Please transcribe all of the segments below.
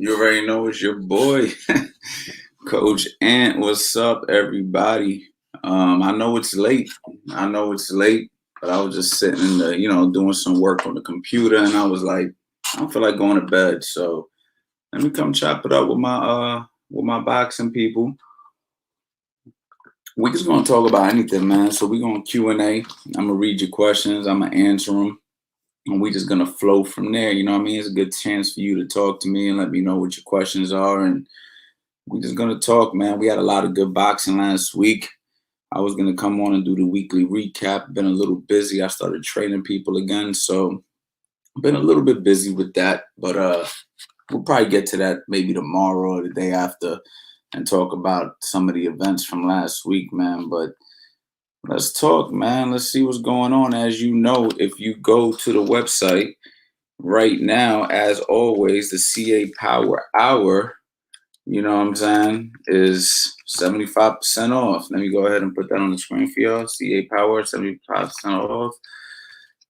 You already know it's your boy, Coach Ant. What's up, everybody? I know it's late. I know it's late, but I was just sitting in the, doing some work on the computer, and I was like, I don't feel like going to bed, so let me come chop it up with my boxing people. We just gonna talk about anything, man. So we gonna Q&A. I'm gonna read your questions. I'm gonna answer them. And we just gonna flow from there. You know what I mean? It's a good chance for you to talk to me and let me know what your questions are. And we just gonna talk, man. We had a lot of good boxing last week. I was gonna come on and do the weekly recap. Been a little busy. I started training people again, so been a little bit busy with that. But we'll probably get to that maybe tomorrow or the day after and talk about some of the events from last week, man. But let's talk, man. Let's see what's going on. As you know, if you go to the website right now, as always, the CA Power Hour, you know what I'm saying, is 75% off. Let me go ahead and put that on the screen for y'all. CA Power, 75% off.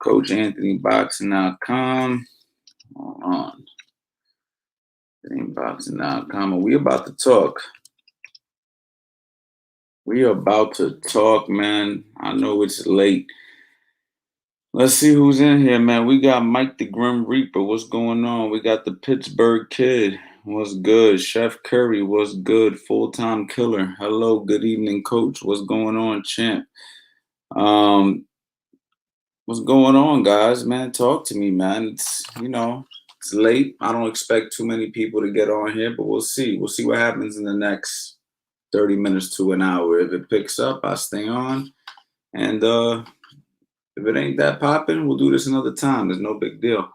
CoachAnthonyBoxing.com. Hold on. AnthonyBoxing.com. And we about to talk. We are about to talk, man. I know it's late. Let's see who's in here, man. We got Mike the Grim Reaper. What's going on? We got the Pittsburgh Kid. What's good? Chef Curry. What's good? Full-time Killer. Hello. Good evening, Coach. What's going on, Champ? What's going on, guys? Man, talk to me, man. It's late. I don't expect too many people to get on here, but we'll see. We'll see what happens in the next 30 minutes to an hour. If it picks up, I stay on. And if it ain't that popping, we'll do this another time. There's no big deal.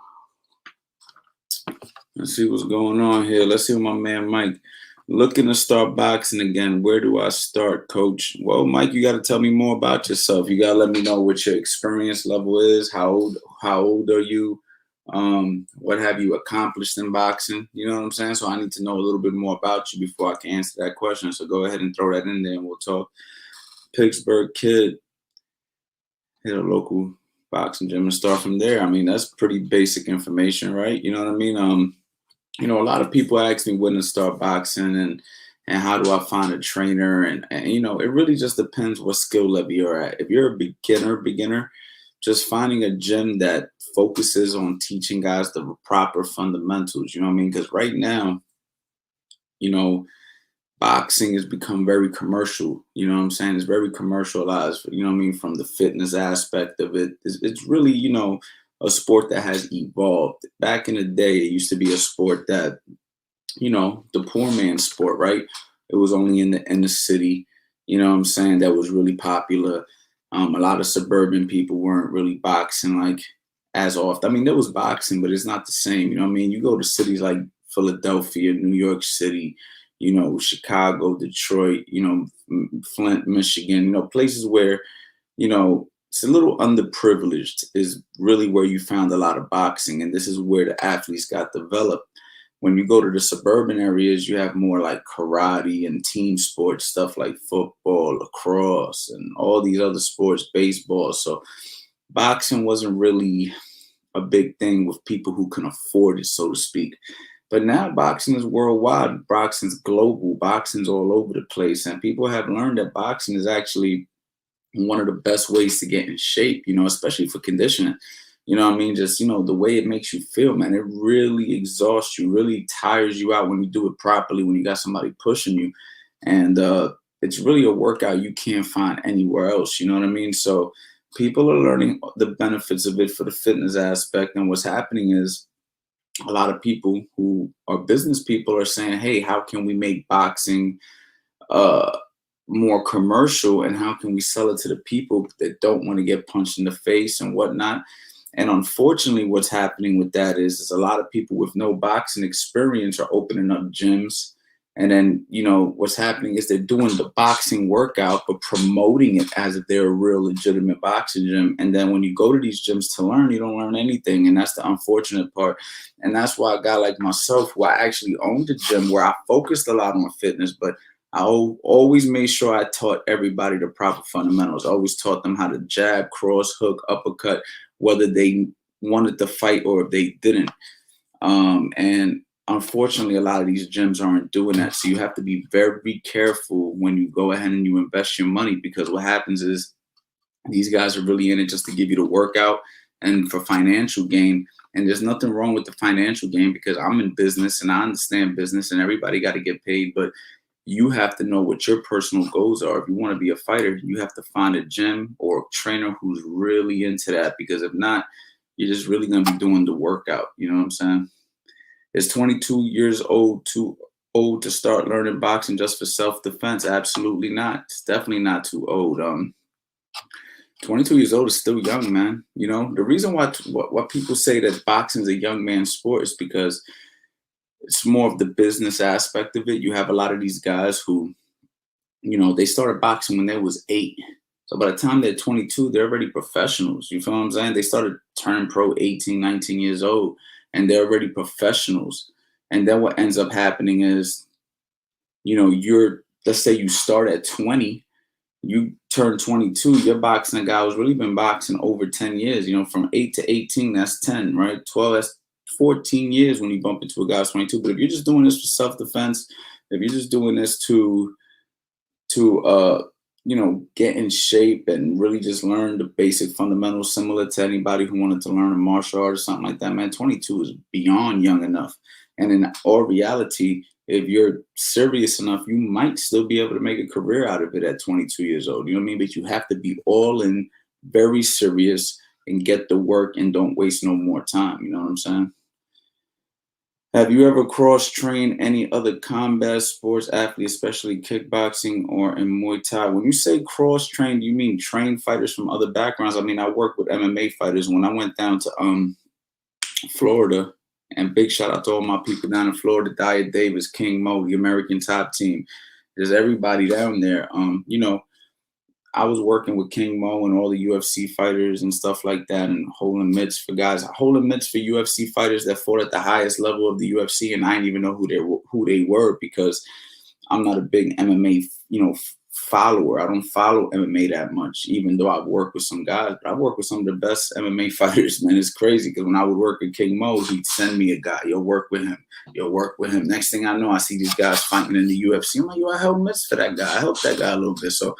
Let's see what's going on here. Let's see what my man Mike. Looking to start boxing again. Where do I start, Coach? Well, Mike, you got to tell me more about yourself. You got to let me know what your experience level is. How old are you? What have you accomplished in boxing? You know what I'm saying? So I need to know a little bit more about you before I can answer that question. So go ahead and throw that in there and we'll talk. Pittsburgh Kid. Hit a local boxing gym and start from there. I mean, that's pretty basic information, right? You know what I mean? A lot of people ask me when to start boxing and how do I find a trainer? And it really just depends what skill level you're at. If you're a beginner, just finding a gym that focuses on teaching guys the proper fundamentals, you know what I mean? Because right now, boxing has become very commercial. You know what I'm saying? It's very commercialized, you know what I mean? From the fitness aspect of it. It's really, a sport that has evolved. Back in the day, it used to be a sport that, the poor man's sport, right? It was only in the city, you know what I'm saying, that was really popular. A lot of suburban people weren't really boxing like as often. I mean, there was boxing, but it's not the same. You know what I mean? You go to cities like Philadelphia, New York City, Chicago, Detroit, Flint, Michigan, places where, it's a little underprivileged is really where you found a lot of boxing. And this is where the athletes got developed. When you go to the suburban areas, you have more like karate and team sports, stuff like football, lacrosse, and all these other sports, baseball. So boxing wasn't really a big thing with people who can afford it, so to speak. But now boxing is worldwide. Boxing's global. Boxing's all over the place. And people have learned that boxing is actually one of the best ways to get in shape, especially for conditioning. You know what I mean? Just, the way it makes you feel, man, it really exhausts you, really tires you out when you do it properly, when you got somebody pushing you. And it's really a workout you can't find anywhere else. You know what I mean? So people are learning the benefits of it for the fitness aspect. And what's happening is a lot of people who are business people are saying, hey, how can we make boxing more commercial, and how can we sell it to the people that don't want to get punched in the face and whatnot? And unfortunately, what's happening with that is a lot of people with no boxing experience are opening up gyms. And then, what's happening is they're doing the boxing workout, but promoting it as if they're a real legitimate boxing gym. And then when you go to these gyms to learn, you don't learn anything. And that's the unfortunate part. And that's why a guy like myself, who I actually owned a gym where I focused a lot on fitness, but I always made sure I taught everybody the proper fundamentals. I always taught them how to jab, cross, hook, uppercut, whether they wanted to fight or if they didn't. And unfortunately, a lot of these gyms aren't doing that. So you have to be very careful when you go ahead and you invest your money, because what happens is these guys are really in it just to give you the workout and for financial gain. And there's nothing wrong with the financial gain, because I'm in business and I understand business and everybody got to get paid. But you have to know what your personal goals are. If you want to be a fighter, you have to find a gym or a trainer who's really into that, because if not, you're just really going to be doing the workout. You know what I'm saying? Is 22 years old too old to start learning boxing just for self-defense? Absolutely not. It's definitely not too old. 22 years old is still young, man. You know, the reason why people say that boxing is a young man's sport is because it's more of the business aspect of it. You have a lot of these guys who, they started boxing when they was 8. So by the time they're 22, they're already professionals. You feel what I'm saying? They started turning pro 18, 19 years old, and they're already professionals. And then what ends up happening is, let's say you start at 20, you turn 22, you're boxing a guy who's really been boxing over 10 years. From 8 to 18, that's 10, right? 12, that's 14 years when you bump into a guy who's 22. But if you're just doing this for self-defense, if you're just doing this to get in shape and really just learn the basic fundamentals, similar to anybody who wanted to learn a martial art or something like that, man, 22 is beyond young enough. And in all reality, if you're serious enough, you might still be able to make a career out of it at 22 years old. You know what I mean? But you have to be all in, very serious, and get the work and don't waste no more time. You know what I'm saying? Have you ever cross-trained any other combat sports athlete, especially kickboxing or in Muay Thai? When you say cross-trained, do you mean train fighters from other backgrounds? I mean, I work with MMA fighters. When I went down to Florida, and big shout out to all my people down in Florida, Diaz, Davis, King Mo, the American Top Team. There's everybody down there. I was working with King Mo and all the UFC fighters and stuff like that, and holding mitts for guys, holding mitts for UFC fighters that fought at the highest level of the UFC, and I didn't even know who they were, because I'm not a big MMA, follower. I don't follow MMA that much, even though I've worked with some guys. But I've worked with some of the best MMA fighters, man. It's crazy, because when I would work with King Mo, he'd send me a guy. You'll work with him. You'll work with him. Next thing I know, I see these guys fighting in the UFC. I'm like, I held mitts for that guy. I helped that guy a little bit. So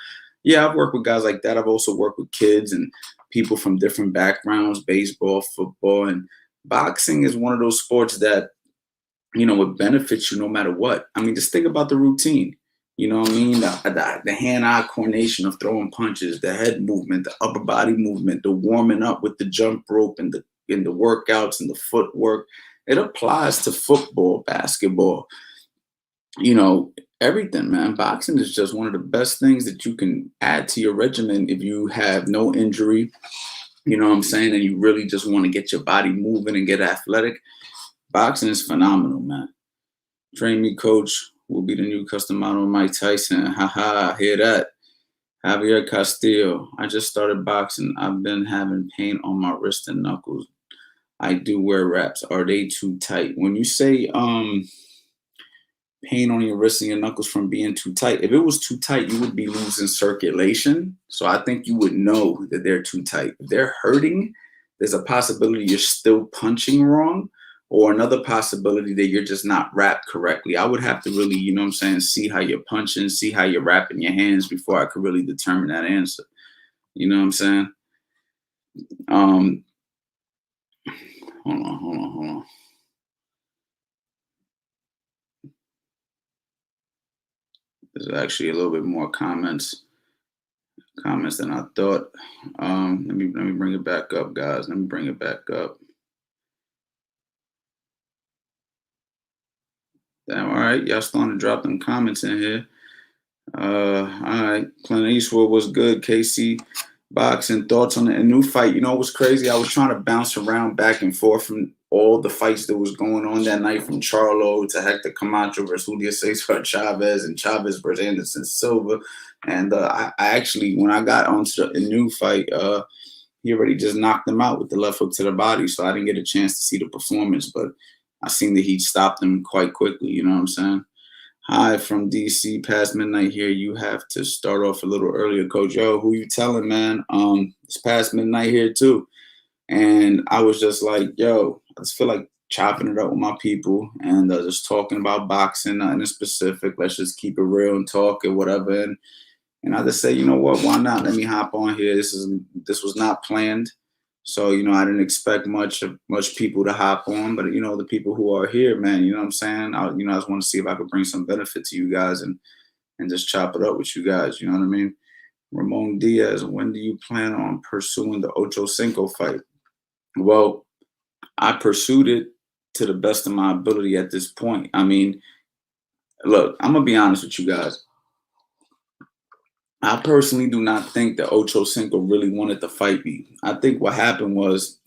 yeah, I've worked with guys like that. I've also worked with kids and people from different backgrounds, baseball, football, and boxing is one of those sports that, it benefits you no matter what. I mean, just think about the routine. You know what I mean? The hand-eye coordination of throwing punches, the head movement, the upper body movement, the warming up with the jump rope and the workouts and the footwork. It applies to football, basketball, everything, man. Boxing is just one of the best things that you can add to your regimen if you have no injury, you know what I'm saying, and you really just want to get your body moving and get athletic. Boxing is phenomenal, man. Train me, coach. Will be the new custom model of Mike Tyson. Haha, hear that. Javier Castillo. I just started boxing. I've been having pain on my wrist and knuckles. I do wear wraps. Are they too tight? When you say pain on your wrist and your knuckles from being too tight, if it was too tight, you would be losing circulation. So I think you would know that they're too tight. If they're hurting, there's a possibility you're still punching wrong, or another possibility that you're just not wrapped correctly. I would have to really, see how you're punching, see how you're wrapping your hands before I could really determine that answer. You know what I'm saying? Hold on. There's actually a little bit more comments than I thought. Let me bring it back up, guys. Let me bring it back up. Damn, all right. Y'all starting to drop them comments in here. All right. Clint Eastwood was good. KC boxing thoughts on the new fight. You know what's crazy? I was trying to bounce around back and forth from all the fights that was going on that night, from Charlo to Hector Camacho versus Julio Cesar Chavez, and Chavez versus Anderson Silva. And I actually, when I got onto the new fight, he already just knocked him out with the left hook to the body. So I didn't get a chance to see the performance, but I seen that he stopped him quite quickly. You know what I'm saying? Hi from DC, past midnight here. You have to start off a little earlier, Coach. Yo, who you telling, man? It's past midnight here too. And I was just like, yo, I just feel like chopping it up with my people and just talking about boxing, nothing in specific. Let's just keep it real and talk and whatever. And I just say, you know what? Why not? Let me hop on here. This was not planned, so I didn't expect much people to hop on. But the people who are here, man, you know what I'm saying? I just want to see if I could bring some benefit to you guys and just chop it up with you guys. You know what I mean? Ramon Diaz, when do you plan on pursuing the Ochocinco fight? Well, I pursued it to the best of my ability at this point. I mean, look, I'm gonna be honest with you guys. I personally do not think that Ochocinco really wanted to fight me. I think what happened was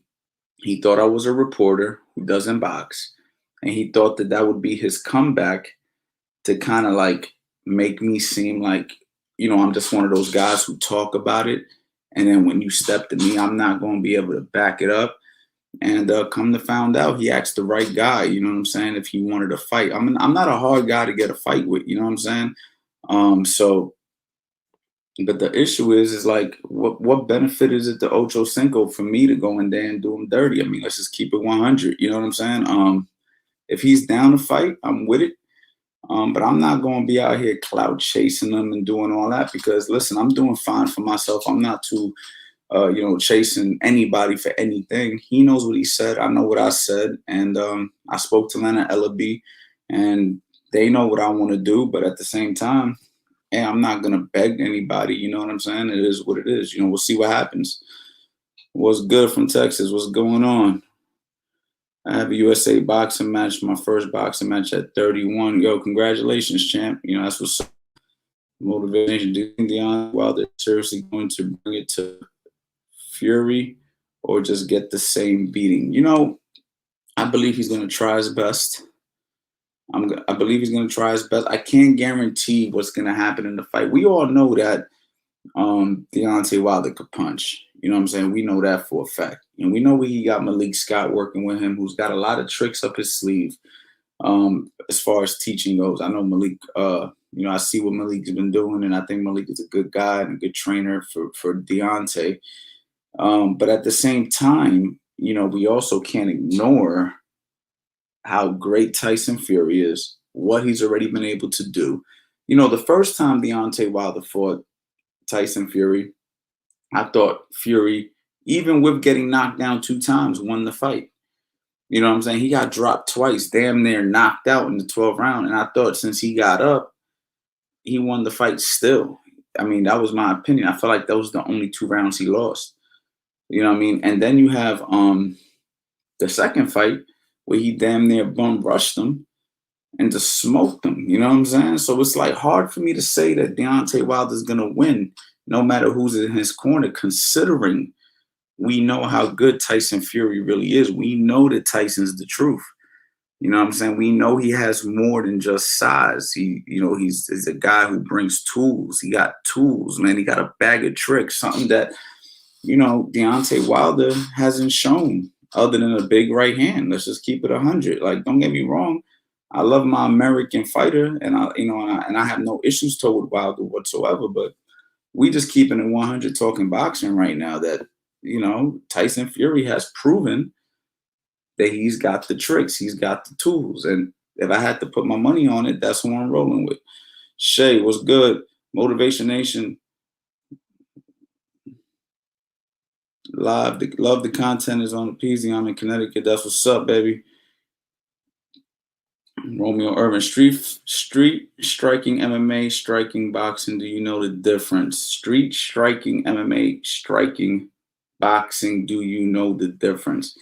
he thought I was a reporter who doesn't box, and he thought that that would be his comeback to kind of like make me seem like, I'm just one of those guys who talk about it. And then when you step to me, I'm not going to be able to back it up. And come to find out, he asked the right guy, you know what I'm saying, if he wanted to fight. I'm not a hard guy to get a fight with, you know what I'm saying? But the issue is like, what benefit is it to Ochocinco for me to go in there and do him dirty? I mean, let's just keep it 100, you know what I'm saying? If he's down to fight, I'm with it. But I'm not going to be out here clout chasing them and doing all that because, listen, I'm doing fine for myself. I'm not too, chasing anybody for anything. He knows what he said. I know what I said. And I spoke to Lana Ellaby, and they know what I want to do. But at the same time, I'm not going to beg anybody. You know what I'm saying? It is what it is. We'll see what happens. What's good from Texas? What's going on? I have a USA boxing match, my first boxing match at 31. Yo, congratulations, champ. That's what's motivation. Do you think Deontay Wilder seriously going to bring it to Fury or just get the same beating? I believe he's going to try his best. I believe he's going to try his best. I can't guarantee what's going to happen in the fight. We all know that Deontay Wilder could punch. You know what I'm saying? We know that for a fact. And we know he got Malik Scott working with him, who's got a lot of tricks up his sleeve as far as teaching goes. I know Malik, I see what Malik's been doing, and I think Malik is a good guy and a good trainer for Deontay. But at the same time, we also can't ignore how great Tyson Fury is, what he's already been able to do. The first time Deontay Wilder fought Tyson Fury, I thought Fury, even with getting knocked down 2 times, won the fight. You know what I'm saying? He got dropped twice, damn near knocked out in the 12th round. And I thought since he got up, he won the fight still. I mean, that was my opinion. I felt like that was the only 2 rounds he lost. You know what I mean? And then you have the second fight where he damn near bum rushed him and just smoked him. You know what I'm saying? So it's like hard for me to say that Deontay Wilder's going to win no matter who's in his corner, considering we know how good Tyson Fury really is. We know that Tyson's the truth. You know what I'm saying? We know he has more than just size. He's a guy who brings tools. He got tools, man. He got a bag of tricks, something that, Deontay Wilder hasn't shown other than a big right hand. Let's just keep it 100. Like, don't get me wrong. I love my American fighter, and I have no issues toward Wilder whatsoever, but we just keeping it 100 talking boxing right now that, Tyson Fury has proven that he's got the tricks, he's got the tools. And if I had to put my money on it, that's who I'm rolling with. Shay, what's good? Motivation Nation. Love the content is on the PZ. I'm in Connecticut. That's what's up, baby. Romeo Urban, street striking MMA, striking boxing. Do you know the difference? Street striking MMA, striking boxing. Do you know the difference?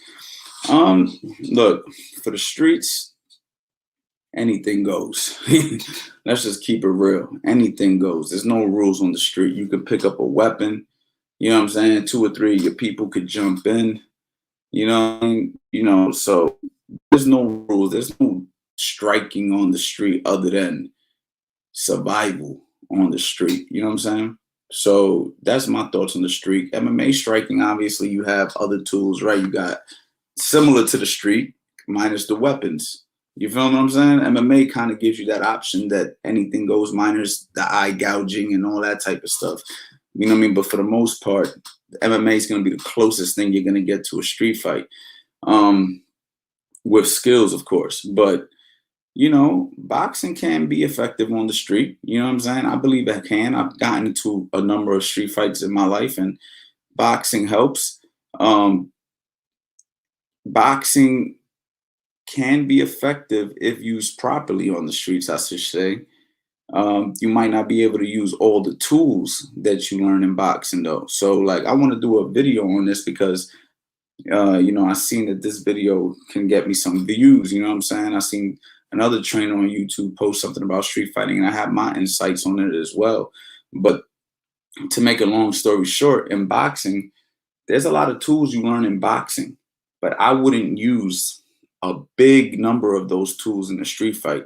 Look, for the streets, anything goes. Let's just keep it real. Anything goes. There's no rules on the street. You can pick up a weapon. You know what I'm saying? 2 or 3 of your people could jump in. So there's no rules. There's no striking on the street other than survival on the street. You know what I'm saying? So that's my thoughts on the street. MMA striking, obviously, you have other tools, right? You got similar to the street, minus the weapons. You feel what I'm saying? MMA kind of gives you that option that anything goes, minus the eye gouging and all that type of stuff. You know what I mean? But for the most part, MMA is going to be the closest thing you're going to get to a street fight. with skills, of course. But boxing can be effective on the street. You know what I'm saying? I believe it can. I've gotten into a number of street fights in my life, and boxing helps. Um, Boxing can be effective if used properly on the streets, I should say. You might not be able to use all the tools that you learn in boxing, though. So, like, I want to do a video on this because, I seen that this video can get me some views. You know what I'm saying? I seen another trainer on YouTube post something about street fighting, and I have my insights on it as well. But to make a long story short, in boxing, there's a lot of tools you learn in boxing, but I wouldn't use a big number of those tools in a street fight,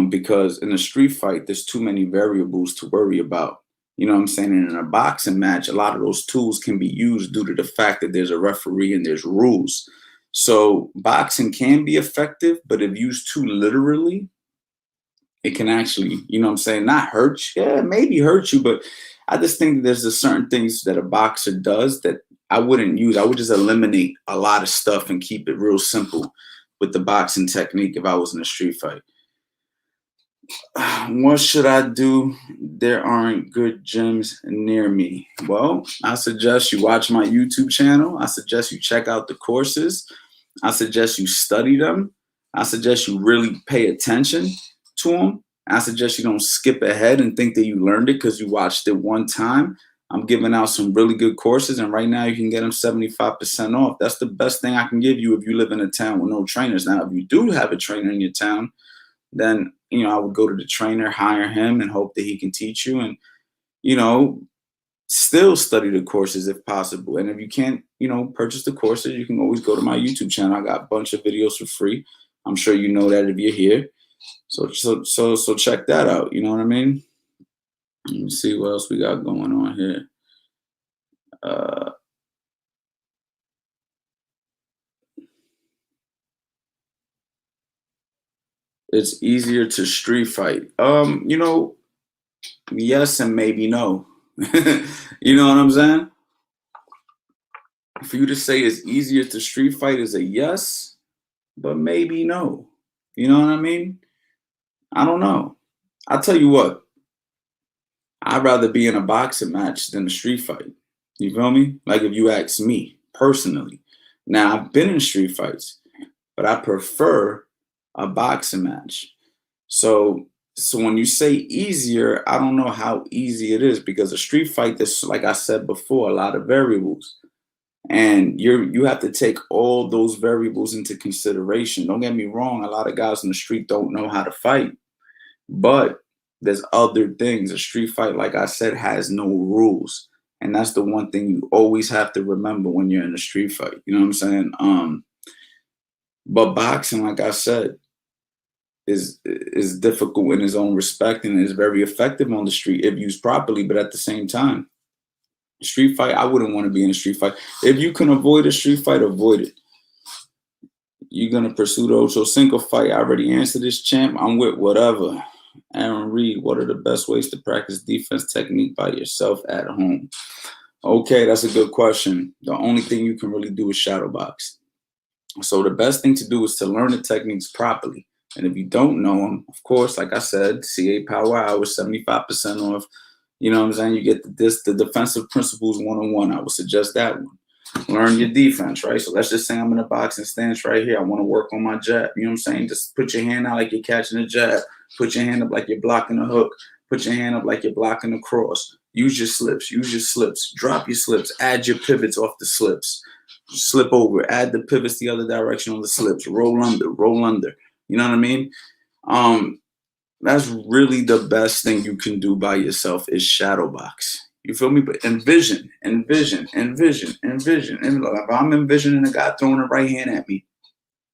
because in a street fight, there's too many variables to worry about. You know what I'm saying? And in a boxing match, a lot of those tools can be used due to the fact that there's a referee and there's rules. So boxing can be effective, but if used too literally, it can actually, not hurt you. Yeah, maybe hurt you, but I just think that there's just certain things that a boxer does that I wouldn't use. I would just eliminate a lot of stuff and keep it real simple with the boxing technique if I was in a street fight. What should I do? There aren't good gyms near me. Well, I suggest you watch my YouTube channel. I suggest you check out the courses. I suggest you study them. I suggest you really pay attention to them. I suggest you don't skip ahead and think that you learned it because you watched it one time. I'm giving out some really good courses, and right now you can get them 75% off. That's the best thing I can give you if you live in a town with no trainers. Now, if you do have a trainer in your town, then I would go to the trainer, hire him, and hope that he can teach you, and still study the courses if possible. And if you can't, purchase the courses, you can always go to my YouTube channel. I got a bunch of videos for free. I'm sure you know that if you're here. So check that out. You know what I mean? Let me see what else we got going on here. It's easier to street fight. Yes and maybe no. You know what I'm saying? For you to say it's easier to street fight is a yes, but maybe no. You know what I mean? I don't know. I'll tell you what. I'd rather be in a boxing match than a street fight. You feel me? Like if you ask me personally. Now, I've been in street fights, but I prefer a boxing match. So when you say easier, I don't know how easy it is because a street fight, there's, like I said before, a lot of variables. And you have to take all those variables into consideration. Don't get me wrong, a lot of guys in the street don't know how to fight. But there's other things. A street fight, like I said, has no rules. And that's the one thing you always have to remember when you're in a street fight. You know what I'm saying? But boxing, like I said, is difficult in its own respect and is very effective on the street if used properly. But at the same time, street fight, I wouldn't want to be in a street fight. If you can avoid a street fight, avoid it. You're going to pursue the Ochocinco fight. I already answered this, champ. I'm with whatever. Aaron Reed, what are the best ways to practice defense technique by yourself at home? Okay, that's a good question. The only thing you can really do is shadow box. So the best thing to do is to learn the techniques properly. And if you don't know them, of course, like I said, CA Power Hour, 75% off. You know what I'm saying? You get the defensive principles 101. I would suggest that one. Learn your defense, right? So let's just say I'm in a boxing stance right here. I want to work on my jab. You know what I'm saying? Just put your hand out like you're catching a jab. Put your hand up like you're blocking a hook. Put your hand up like you're blocking a cross. Use your slips. Use your slips. Drop your slips. Add your pivots off the slips. Slip over. Add the pivots the other direction on the slips. Roll under. Roll under. You know what I mean? That's really the best thing you can do by yourself is shadow box. You feel me? But envision. And look, if I'm envisioning a guy throwing a right hand at me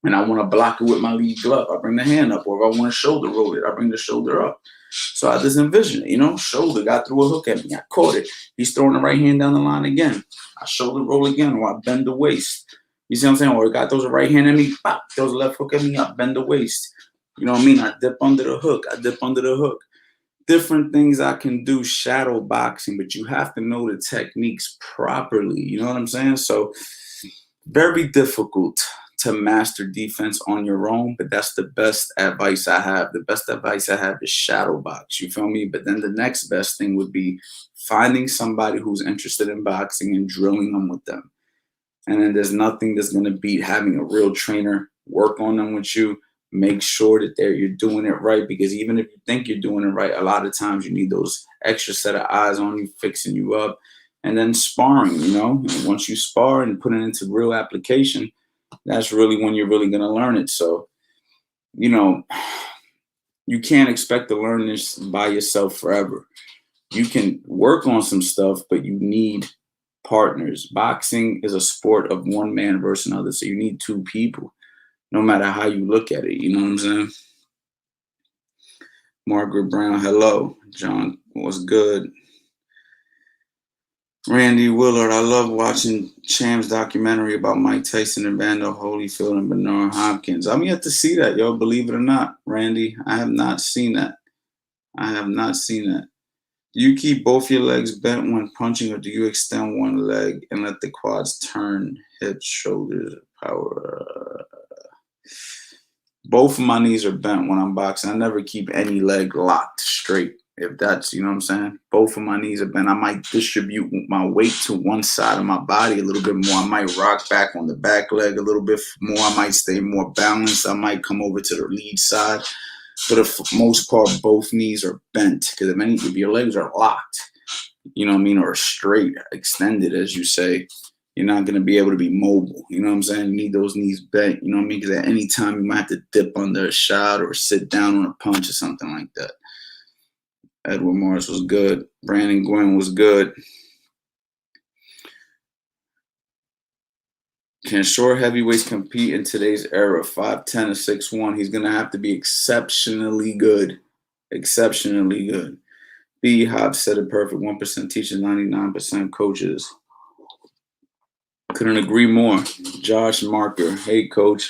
and I want to block it with my lead glove, I bring the hand up. Or if I want to shoulder roll it, I bring the shoulder up. So I just envision it, shoulder, guy threw a hook at me. I caught it. He's throwing the right hand down the line again. I shoulder roll again, or I bend the waist. You see what I'm saying? Or a guy throws a right hand at me, pop, throws a left hook at me, I bend the waist. You know what I mean? I dip under the hook. Different things I can do shadow boxing, but you have to know the techniques properly. You know what I'm saying? So very difficult to master defense on your own, but that's the best advice I have. The best advice I have is shadow box. You feel me? But then the next best thing would be finding somebody who's interested in boxing and drilling them with them. And then there's nothing that's going to beat having a real trainer work on them with you. Make sure that you're doing it right, because even if you think you're doing it right, a lot of times you need those extra set of eyes on you, fixing you up. And then sparring, and once you spar and put it into real application, that's really when you're really going to learn it. So, you can't expect to learn this by yourself forever. You can work on some stuff, but you need partners. Boxing is a sport of one man versus another. So you need two people, no matter how you look at it. You know what I'm saying? Margaret Brown, hello. John, what's good? Randy Willard, I love watching Cham's documentary about Mike Tyson and Vando Holyfield and Bernard Hopkins. I'm yet to see that, yo, believe it or not, Randy. I have not seen that. Do you keep both your legs bent when punching, or do you extend one leg and let the quads turn, hips, shoulders, power? Both of my knees are bent when I'm boxing. I never keep any leg locked straight. If that's, you know what I'm saying? Both of my knees are bent. I might distribute my weight to one side of my body a little bit more. I might rock back on the back leg a little bit more. I might stay more balanced. I might come over to the lead side. But for the most part, both knees are bent, because if your legs are locked, you know what I mean, or straight, extended, as you say, you're not going to be able to be mobile. You know what I'm saying? You need those knees bent, you know what I mean? Because at any time you might have to dip under a shot or sit down on a punch or something like that. Edward Morris was good. Brandon Gwynn was good. Can short heavyweights compete in today's era? 5'10" or 6'1". He's going to have to be exceptionally good. Exceptionally good. B. Hobbs said it perfect. 1% teachers, 99% coaches. Couldn't agree more. Josh Marker. Hey, coach.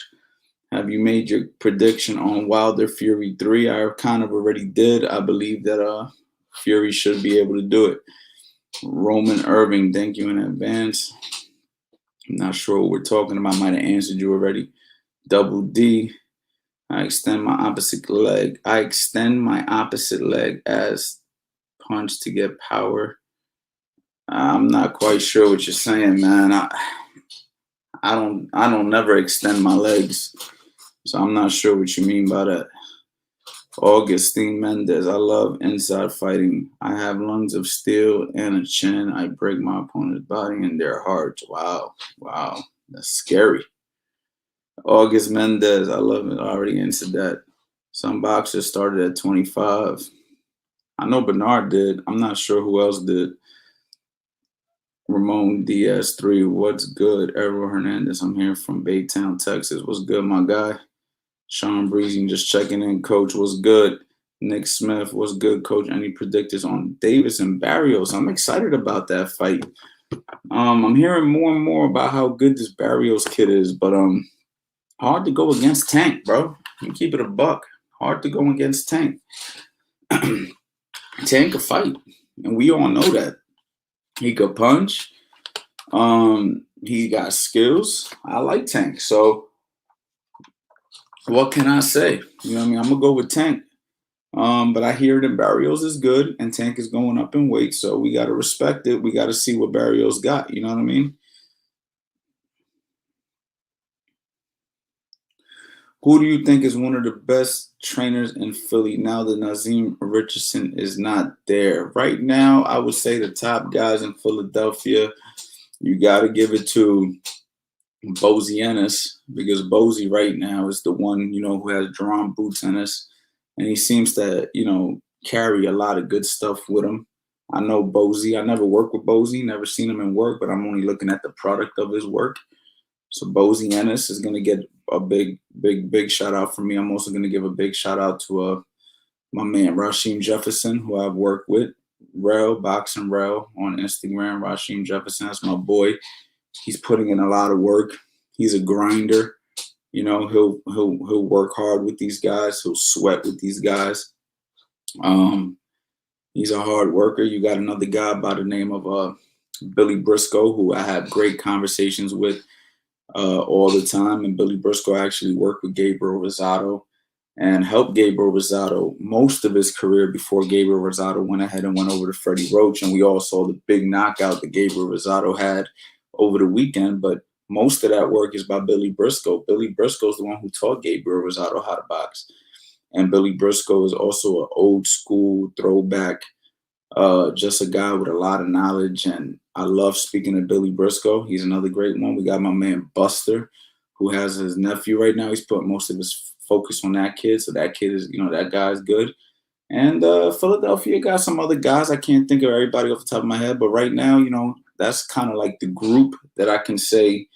Have you made your prediction on Wilder Fury 3? I kind of already did. I believe that Fury should be able to do it. Roman Irving, thank you in advance. I'm not sure what we're talking about. I might have answered you already. Double D. I extend my opposite leg. As punch to get power. I'm not quite sure what you're saying, man. I don't never extend my legs. So I'm not sure what you mean by that. Augustine Mendez, I love inside fighting. I have lungs of steel and a chin. I break my opponent's body and their hearts. Wow. That's scary. August Mendez, I love it. I already answered that. Some boxers started at 25. I know Bernard did. I'm not sure who else did. Ramon Diaz 3, what's good? Errol Hernandez, I'm here from Baytown, Texas. What's good, my guy? Sean Breezy, just checking in. Coach, what's good? Nick Smith, what's good, coach? Any predictors on Davis and Barrios? I'm excited about that fight. I'm hearing more and more about how good this Barrios kid is, but hard to go against Tank, bro. You keep it a buck. Hard to go against Tank. Tank can fight, and we all know that. He could punch. He got skills. I like Tank, so what can I say? You know what I mean? I'm going to go with Tank. But I hear that Barrios is good and Tank is going up in weight. So we got to respect it. We got to see what Barrios got. You know what I mean? Who do you think is one of the best trainers in Philly now that Nazim Richardson is not there? Right now, I would say the top guys in Philadelphia, you got to give it to Bozy Ennis, because Bozy right now is the one, who has drawn boots Ennis, and he seems to, carry a lot of good stuff with him. I know Bozy. I never worked with Bozy, never seen him in work, but I'm only looking at the product of his work. So Bozy Ennis is going to get a big shout out from me. I'm also going to give a big shout out to my man Rasheem Jefferson, who I've worked with. Boxing Rel on Instagram. Rasheem Jefferson, that's my boy. He's putting in a lot of work. He's a grinder. He'll work hard with these guys. He'll sweat with these guys. He's a hard worker. You got another guy by the name of Billy Briscoe, who I have great conversations with. all the time. And Billy Briscoe actually worked with Gabriel Rosado and helped Gabriel Rosado most of his career before Gabriel Rosado went ahead and went over to Freddie Roach. And we all saw the big knockout that Gabriel Rosado had over the weekend. But most of that work is by Billy Briscoe. Billy Briscoe is the one who taught Gabriel Rosado how to box. And Billy Briscoe is also an old school throwback, just a guy with a lot of knowledge. And I love speaking to Billy Briscoe. He's another great one. We got my man Buster, who has his nephew right now. He's put most of his focus on that kid. So that kid is, that guy's good. And Philadelphia got some other guys. I can't think of everybody off the top of my head. But right now, that's kind of like the group that I can say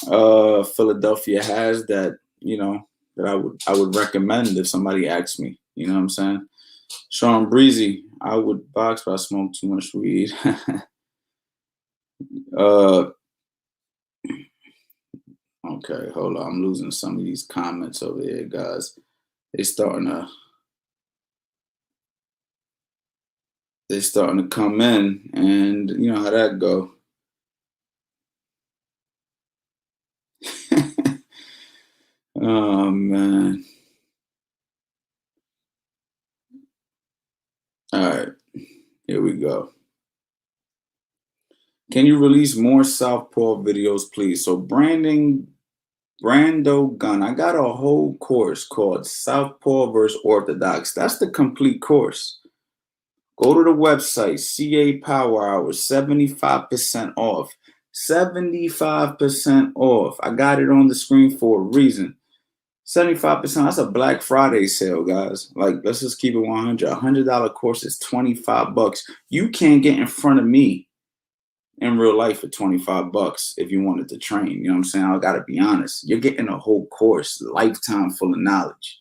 Philadelphia has that, that I would recommend if somebody asked me. You know what I'm saying? Sean Breezy, I would box, but I smoke too much weed. Okay, hold on. I'm losing some of these comments over here, guys. They starting to come in, and you know how that go. Oh man. All right, here we go. Can you release more Southpaw videos, please? So Brando Gunn, I got a whole course called Southpaw versus Orthodox. That's the complete course. Go to the website, CA Power Hour, 75% off. 75% off. I got it on the screen for a reason. 75%, that's a Black Friday sale, guys. Like, let's just keep it 100. $100 course is $25. You can't get in front of me in real life for $25 if you wanted to train. You know what I'm saying? I gotta be honest. You're getting a whole course, lifetime full of knowledge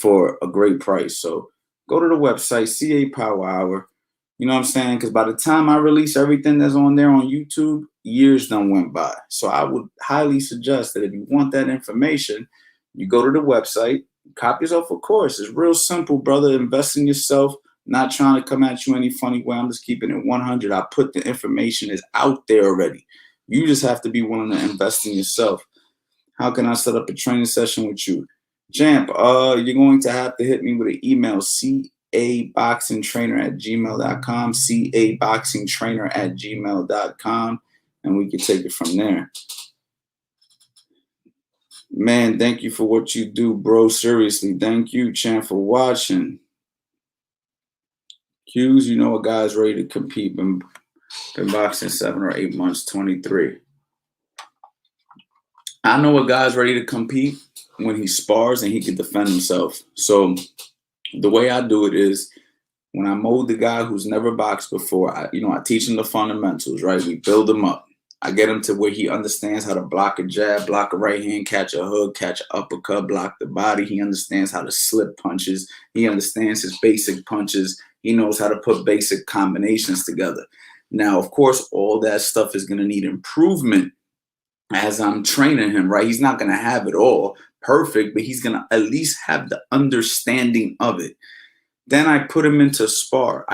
for a great price. So go to the website, CA Power Hour. You know what I'm saying? Because by the time I release everything that's on there on YouTube, years done went by. So I would highly suggest that if you want that information, you go to the website, copy yourself a course. It's real simple, brother. Invest in yourself. Not trying to come at you any funny way. I'm just keeping it 100. I put the information is out there already. You just have to be willing to invest in yourself. How can I set up a training session with you? Jamp, you're going to have to hit me with an email, caboxingtrainer@gmail.com, caboxingtrainer@gmail.com, and we can take it from there. Man, thank you for what you do, bro. Seriously, thank you, champ, for watching. Hughes, a guy's ready to compete. Been boxing 7 or 8 months, 23. I know a guy's ready to compete when he spars and he can defend himself. So the way I do it is when I mold the guy who's never boxed before, I teach him the fundamentals, right? We build him up. I get him to where he understands how to block a jab, block a right hand, catch a hook, catch an uppercut, block the body. He understands how to slip punches. He understands his basic punches. He knows how to put basic combinations together. Now, of course, all that stuff is going to need improvement as I'm training him, right? He's not going to have it all perfect, but he's going to at least have the understanding of it. Then I put him into spar.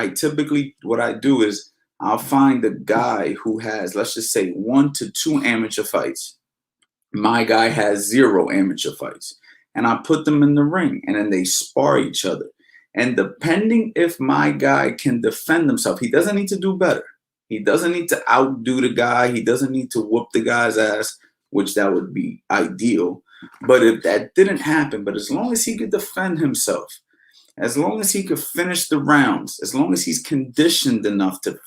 What I do is I'll find a guy who has, let's just say, 1 to 2 amateur fights. My guy has 0 amateur fights. And I put them in the ring, and then they spar each other. And depending if my guy can defend himself, he doesn't need to do better. He doesn't need to outdo the guy. He doesn't need to whoop the guy's ass, which that would be ideal. But if that didn't happen, but as long as he could defend himself, as long as he could finish the rounds, as long as he's conditioned enough to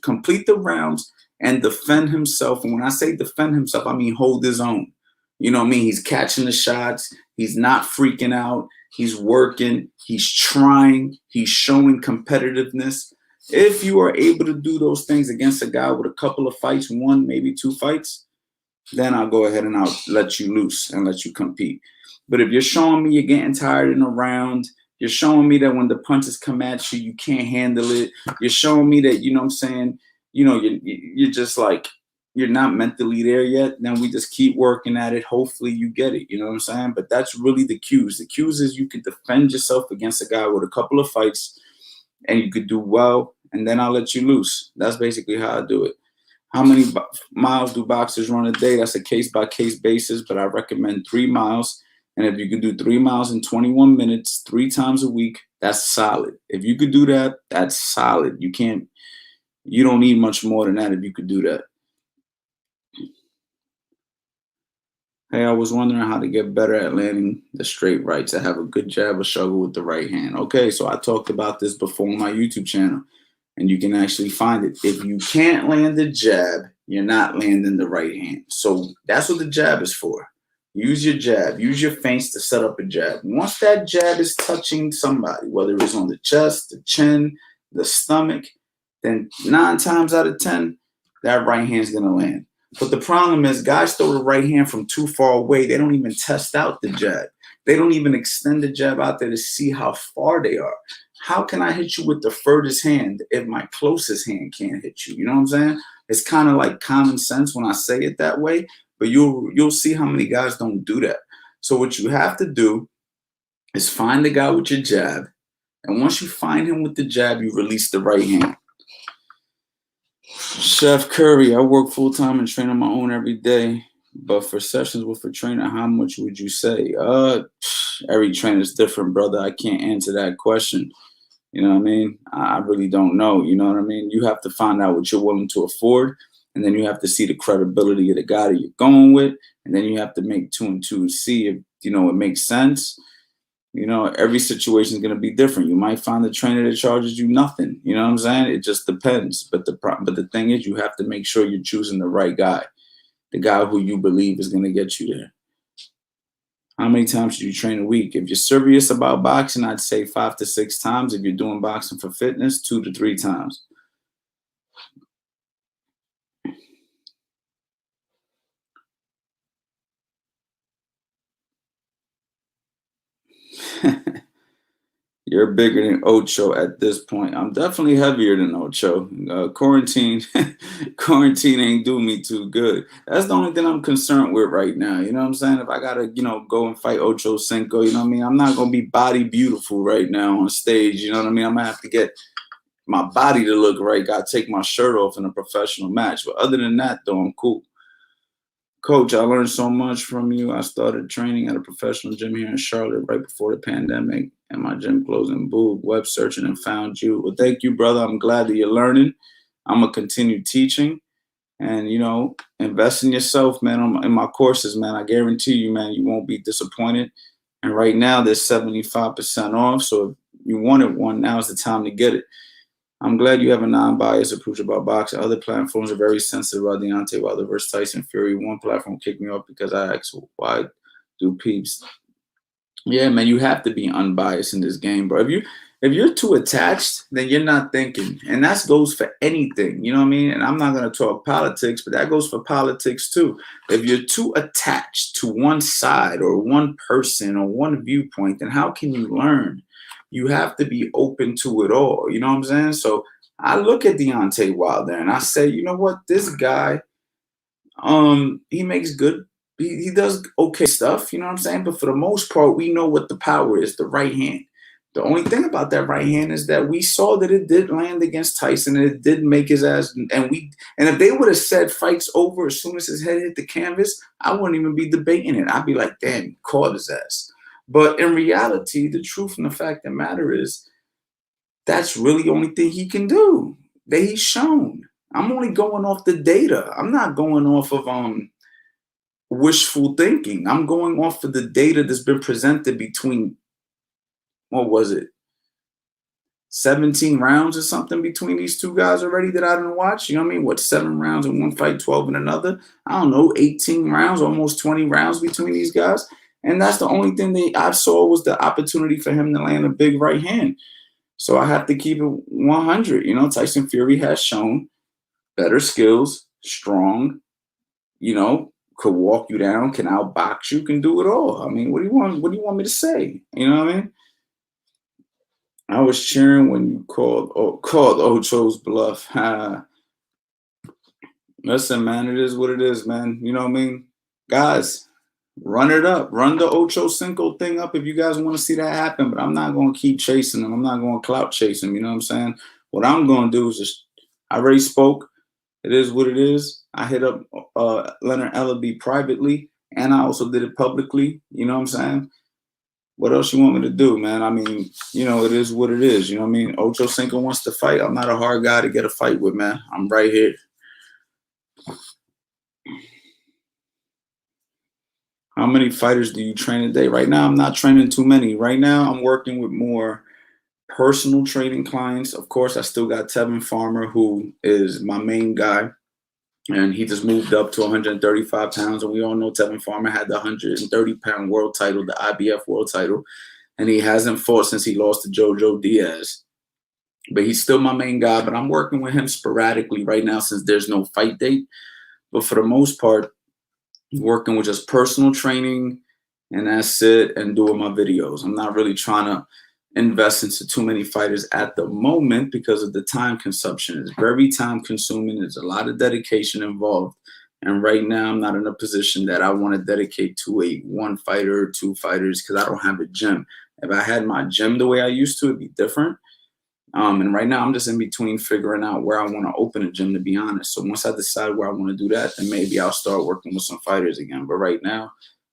complete the rounds and defend himself. And when I say defend himself, I mean hold his own. You know what I mean? He's catching the shots. He's not freaking out. He's working. He's trying. He's showing competitiveness. If you are able to do those things against a guy with a couple of fights, 1, maybe 2 fights, then I'll go ahead and I'll let you loose and let you compete. But if you're showing me you're getting tired in a round, you're showing me that when the punches come at you, you can't handle it. You're showing me that, you know what I'm saying, you're just like, you're not mentally there yet. Then we just keep working at it. Hopefully you get it. You know what I'm saying? But that's really the cues. The cues is you can defend yourself against a guy with a couple of fights and you could do well, and then I'll let you loose. That's basically how I do it. How many miles do boxers run a day? That's a case-by-case basis, but I recommend 3 miles. And if you could do 3 miles in 21 minutes, 3 times a week, that's solid. If you could do that, that's solid. You don't need much more than that if you could do that. Hey, I was wondering how to get better at landing the straight rights. I have a good jab or struggle with the right hand. Okay, so I talked about this before on my YouTube channel, and you can actually find it. If you can't land the jab, you're not landing the right hand. So that's what the jab is for. Use your jab. Use your feints to set up a jab. Once that jab is touching somebody, whether it's on the chest, the chin, the stomach, then 9 times out of 10, that right hand's going to land. But the problem is guys throw the right hand from too far away. They don't even test out the jab. They don't even extend the jab out there to see how far they are. How can I hit you with the furthest hand if my closest hand can't hit you? You know what I'm saying? It's kind of like common sense when I say it that way, but you'll see how many guys don't do that. So what you have to do is find the guy with your jab, and once you find him with the jab, you release the right hand. Chef Curry, I work full-time and train on my own every day, but for sessions with a trainer, how much would you say? Every trainer is different, brother. I can't answer that question. You know what I mean? I really don't know. You know what I mean? You have to find out what you're willing to afford, and then you have to see the credibility of the guy that you're going with, and then you have to make 2 and 2 to see if, it makes sense. Every situation is going to be different. You might find the trainer that charges you nothing. You know what I'm saying? It just depends. But the thing is, you have to make sure you're choosing the right guy, the guy who you believe is going to get you there. How many times should you train a week? If you're serious about boxing, I'd say 5 to 6 times. If you're doing boxing for fitness, 2 to 3 times. You're bigger than Ocho at this point. I'm definitely heavier than Ocho. Quarantine ain't doing me too good. That's the only thing I'm concerned with right now. You know what I'm saying? If I gotta, go and fight Ochocinco, you know what I mean? I'm not gonna be body beautiful right now on stage. You know what I mean? I'm gonna have to get my body to look right. Gotta take my shirt off in a professional match. But other than that, though, I'm cool. Coach, I learned so much from you. I started training at a professional gym here in Charlotte right before the pandemic, and my gym closed in Boog, web searching and found you. Well, thank you, brother. I'm glad that you're learning. I'm going to continue teaching and, invest in yourself, man, in my courses, man. I guarantee you, man, you won't be disappointed. And right now, there's 75% off. So if you wanted one, now's the time to get it. I'm glad you have a non-biased approach about boxing. Other platforms are very sensitive about Deontay Wilder versus Tyson Fury. One platform kicked me off because I asked, why do peeps? Yeah, man, you have to be unbiased in this game, bro. If you're too attached, then you're not thinking. And that goes for anything, you know what I mean? And I'm not going to talk politics, but that goes for politics too. If you're too attached to one side or one person or one viewpoint, then how can you learn? You have to be open to it all. You know what I'm saying? So I look at Deontay Wilder and I say, you know what? This guy, he makes good, he does okay stuff, you know what I'm saying? But for the most part, we know what the power is, the right hand. The only thing about that right hand is that we saw that it did land against Tyson and it did make his ass. And if they would have said fight's over as soon as his head hit the canvas, I wouldn't even be debating it. I'd be like, damn, he caught his ass. But in reality, the truth and the fact of the matter is that's really the only thing he can do that he's shown. I'm only going off the data. I'm not going off of wishful thinking. I'm going off of the data that's been presented between, what was it, 17 rounds or something between these two guys already that I didn't watch. You know what I mean? What, 7 rounds in one fight, 12 in another? I don't know, 18 rounds, almost 20 rounds between these guys. And that's the only thing that I saw was the opportunity for him to land a big right hand. So I have to keep it 100. Tyson Fury has shown better skills, strong, could walk you down, can outbox you, can do it all. I mean, what do you want me to say? You know what I mean? I was cheering when you called Ocho's bluff. Listen, man, it is what it is, man. You know what I mean? Guys, run it up. Run the Ochocinco thing up if you guys want to see that happen. But I'm not going to keep chasing him. I'm not going to clout chase him. You know what I'm saying? What I'm going to do is I already spoke. It is what it is. I hit up Leonard Ellaby privately, and I also did it publicly. You know what I'm saying? What else you want me to do, man? I mean, it is what it is. You know what I mean? Ochocinco wants to fight. I'm not a hard guy to get a fight with, man. I'm right here. How many fighters do you train a day? Right now, I'm not training too many. Right now, I'm working with more personal training clients. Of course, I still got Tevin Farmer, who is my main guy, and he just moved up to 135 pounds. And we all know Tevin Farmer had the 130-pound world title, the IBF world title, and he hasn't fought since he lost to Jojo Diaz. But he's still my main guy. But I'm working with him sporadically right now since there's no fight date. But for the most part, working with just personal training, and that's it, and doing my videos. I'm not really trying to invest into too many fighters at the moment because of the time consumption. It's very time consuming. There's a lot of dedication involved. And right now, I'm not in a position that I want to dedicate to a one fighter or two fighters because I don't have a gym. If I had my gym the way I used to, it'd be different. And right now, I'm just in between figuring out where I want to open a gym, to be honest. So once I decide where I want to do that, then maybe I'll start working with some fighters again. But right now,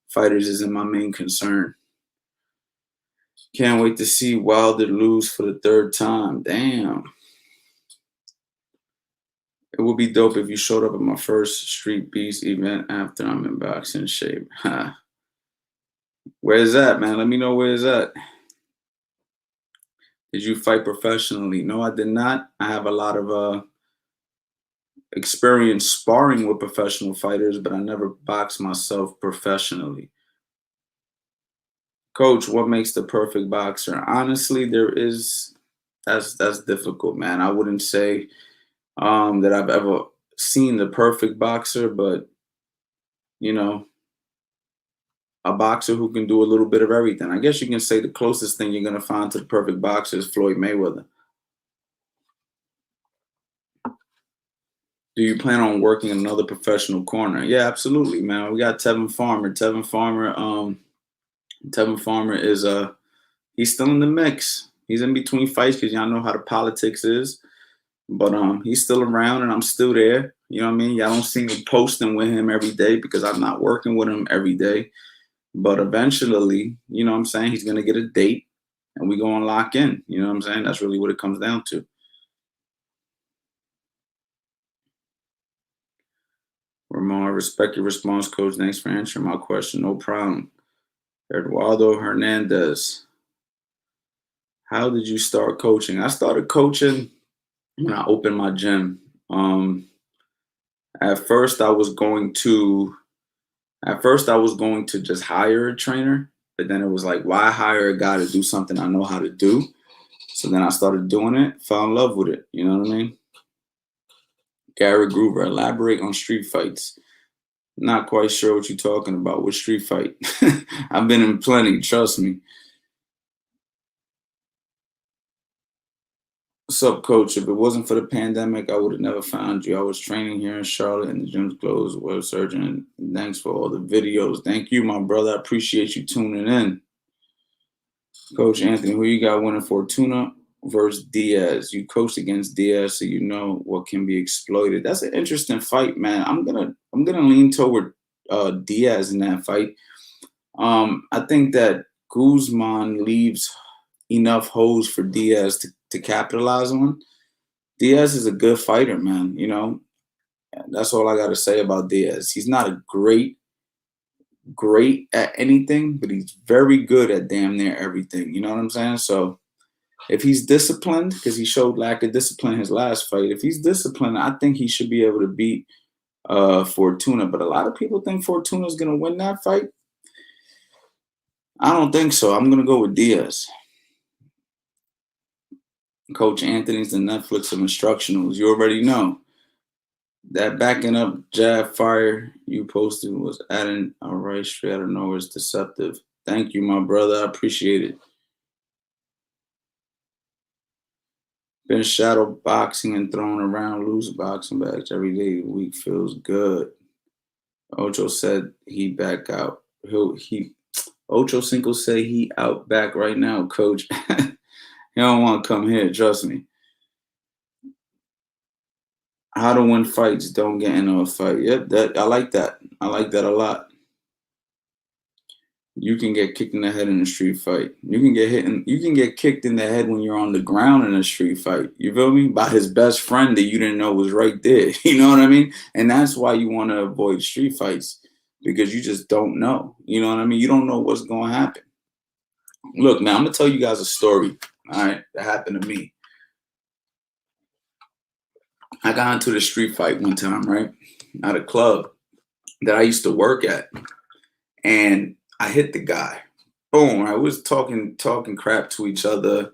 fighters isn't my main concern. Can't wait to see Wilder lose for the third time. Damn. It would be dope if you showed up at my first Street Beast event after I'm in boxing shape. Where's that, man? Let me know where's that. Did you fight professionally? No, I did not. I have a lot of experience sparring with professional fighters, but I never boxed myself professionally. Coach, what makes the perfect boxer? Honestly, that's difficult, man. I wouldn't say that I've ever seen the perfect boxer, but you know, a boxer who can do a little bit of everything. I guess you can say the closest thing you're gonna find to the perfect boxer is Floyd Mayweather. Do you plan on working in another professional corner? Yeah, absolutely, man. We got Tevin Farmer. Tevin Farmer is he's still in the mix. He's in between fights because y'all know how the politics is. But he's still around and I'm still there. You know what I mean? Y'all don't see me posting with him every day because I'm not working with him every day. But eventually, you know what I'm saying, he's gonna get a date and we gonna lock in. You know what I'm saying? That's really what it comes down to. Ramon, I respect your response, coach. Thanks for answering my question. No problem. Eduardo Hernandez. How did you start coaching? I started coaching when I opened my gym. At first I was going to just hire a trainer, but then it was like, why hire a guy to do something I know how to do? So then I started doing it, fell in love with it. You know what I mean? Gary Groover, elaborate on street fights. Not quite sure what you're talking about. What street fight? I've been in plenty, trust me. What's up, coach? If it wasn't for the pandemic, I would have never found you. I was training here in Charlotte and the gym's closed, web surgeon. Thanks for all the videos. Thank you, my brother. I appreciate you tuning in. Coach Anthony, who you got winning Fortuna versus Diaz? You coached against Diaz, so you know what can be exploited. That's an interesting fight, man. I'm gonna lean toward Diaz in that fight. I think that Guzman leaves enough holes for Diaz to capitalize on. Diaz is a good fighter, man. You know, that's all I got to say about Diaz. He's not a great at anything, but he's very good at damn near everything. You know what I'm saying? So if he's disciplined, because he showed lack of discipline his last fight, if he's disciplined, I think he should be able to beat Fortuna. But a lot of people think Fortuna's going to win that fight. I don't think so. I'm going to go with Diaz. Coach Anthony's the Netflix of instructionals. You already know. That backing up jab fire you posted was adding a right straight out of nowhere. It's deceptive. Thank you, my brother. I appreciate it. Been shadow boxing and throwing around loose boxing bags every day of the week. Feels good. Ocho said he back out. Ochocinco say he out back right now, coach. He don't want to come here, trust me. How to win fights, don't get into a fight. Yep, that I like that. I like that a lot. You can get kicked in the head in a street fight. You can get kicked in the head when you're on the ground in a street fight. You feel me? By his best friend that you didn't know was right there. You know what I mean? And that's why you want to avoid street fights, because you just don't know. You know what I mean? You don't know what's going to happen. Look, man, I'm gonna tell you guys a story. All right, that happened to me. I got into the street fight one time, right? At a club that I used to work at, and I hit the guy. Boom! I was talking crap to each other